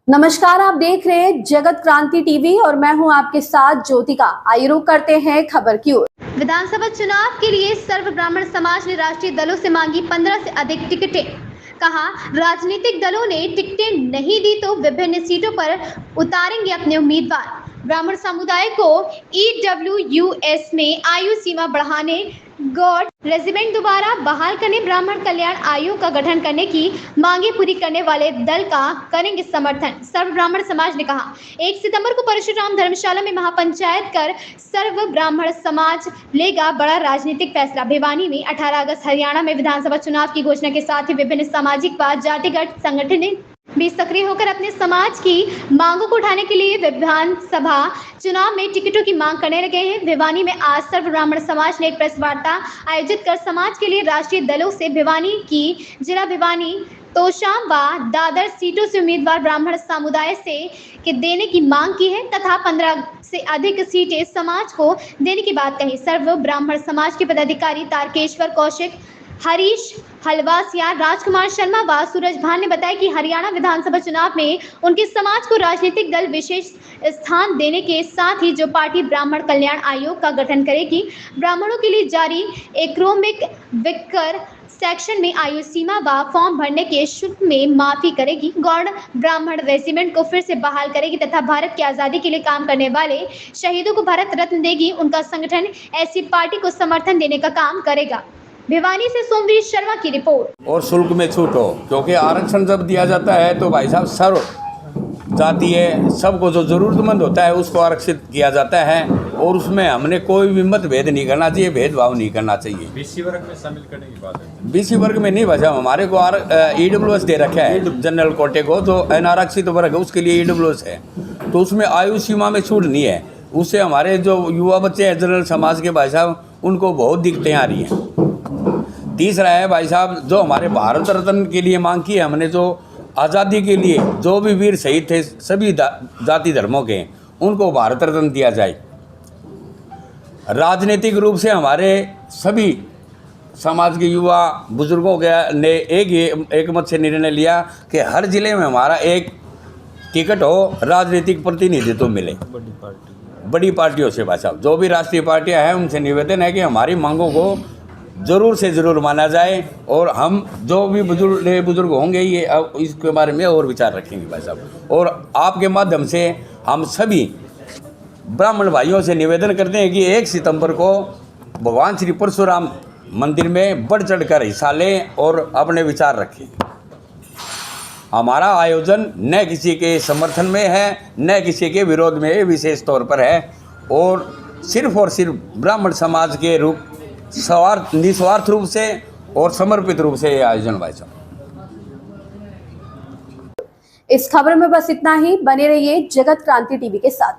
नमस्कार, आप देख रहे हैं जगत क्रांति टीवी और मैं हूं आपके साथ ज्योतिका। आइए रुक करते हैं खबर की ओर। विधानसभा चुनाव के लिए सर्व ब्राह्मण समाज ने राष्ट्रीय दलों से मांगी 15 से अधिक टिकटें। कहा, राजनीतिक दलों ने टिकटें नहीं दी तो विभिन्न सीटों पर उतारेंगे अपने उम्मीदवार। ब्राह्मण समुदाय को EWS में आयु सीमा बढ़ाने, गॉड रेजिमेंट दोबारा बहाल करने, ब्राह्मण कल्याण आयोग का गठन करने की मांगे पूरी करने वाले दल का करेंगे समर्थन। सर्व ब्राह्मण समाज ने कहा, 1 सितंबर को परशुराम धर्मशाला में महापंचायत कर सर्व ब्राह्मण समाज लेगा बड़ा राजनीतिक फैसला। भिवानी में 18 अगस्त हरियाणा में विधानसभा चुनाव की घोषणा के साथ ही विभिन्न सामाजिक व जातिगत संगठन भी सक्रिय होकर अपने समाज की मांगों को उठाने के लिए विधानसभा चुनाव में टिकटों की मांग करने लगे हैं। भिवानी में आज सर्व ब्राह्मण समाज ने एक प्रेस वार्ता आयोजित कर समाज के लिए राष्ट्रीय दलों से भिवानी की जिला भिवानी, तोशाम व दादर सीटों से उम्मीदवार ब्राह्मण समुदाय से के देने की मांग की है तथा 15 से अधिक सीटें समाज को देने की बात कही। सर्व ब्राह्मण समाज के पदाधिकारी तारकेश्वर कौशिक, हरीश हलवासिया, राजकुमार शर्मा व सूरज भान ने बताया कि हरियाणा विधानसभा चुनाव में उनके समाज को राजनीतिक दल विशेष स्थान देने के साथ ही जो पार्टी ब्राह्मण कल्याण आयोग का गठन करेगी, ब्राह्मणों के लिए जारी इकोनॉमिक विकर सेक्शन में आयु सीमा व फॉर्म भरने के शुल्क में माफी करेगी, गौड़ ब्राह्मण रेजिमेंट को फिर से बहाल करेगी तथा भारत की आज़ादी के लिए काम करने वाले शहीदों को भारत रत्न देगी। उनका संगठन ऐसी पार्टी को समर्थन देने का काम करेगा। भिवानी से सोमवीर शर्मा की रिपोर्ट। और शुल्क में छूट हो, क्योंकि आरक्षण जब दिया जाता है तो भाई साहब सर्व जातीय सबको जो जरूरतमंद होता है उसको आरक्षित किया जाता है और उसमें हमने कोई भी मतभेद नहीं करना चाहिए, भेदभाव नहीं करना चाहिए। BC वर्ग में शामिल करने की बात है। BC वर्ग में नहीं भाई साहब, हमारे को EWS दे रखा है जनरल कोटे को, जो अनारक्षित वर्ग है उसके लिए EWS है, तो उसमें आयु सीमा में छूट नहीं है। उससे हमारे जो युवा बच्चे हैं जनरल समाज के भाई साहब, उनको बहुत दिक्कतें आ रही हैं। तीसरा है भाई साहब, जो हमारे भारत रत्न के लिए मांग की है हमने, जो आज़ादी के लिए जो भी वीर शहीद थे सभी जाति धर्मों के, उनको भारत रत्न दिया जाए। राजनीतिक रूप से हमारे सभी समाज के युवा बुजुर्गों के ने एक मत से निर्णय लिया कि हर जिले में हमारा एक टिकट हो, राजनीतिक प्रतिनिधित्व मिले बड़ी पार्टियों से। भाई साहब, जो भी राष्ट्रीय पार्टियां हैं उनसे निवेदन है कि हमारी मांगों को ज़रूर से ज़रूर माना जाए और हम जो भी बुजुर्ग होंगे ये इसके बारे में और विचार रखेंगे भाई साहब। और आपके माध्यम से हम सभी ब्राह्मण भाइयों से निवेदन करते हैं कि 1 सितंबर को भगवान श्री परशुराम मंदिर में बढ़ चढ़ कर हिस्सा लें और अपने विचार रखें। हमारा आयोजन न किसी के समर्थन में है न किसी के विरोध में विशेष तौर पर है और सिर्फ ब्राह्मण समाज के रूप निस्वार्थ रूप से और समर्पित रूप से ये आयोजन भाई साहब। इस खबर में बस इतना ही। बने रहिए जगत क्रांति टीवी के साथ।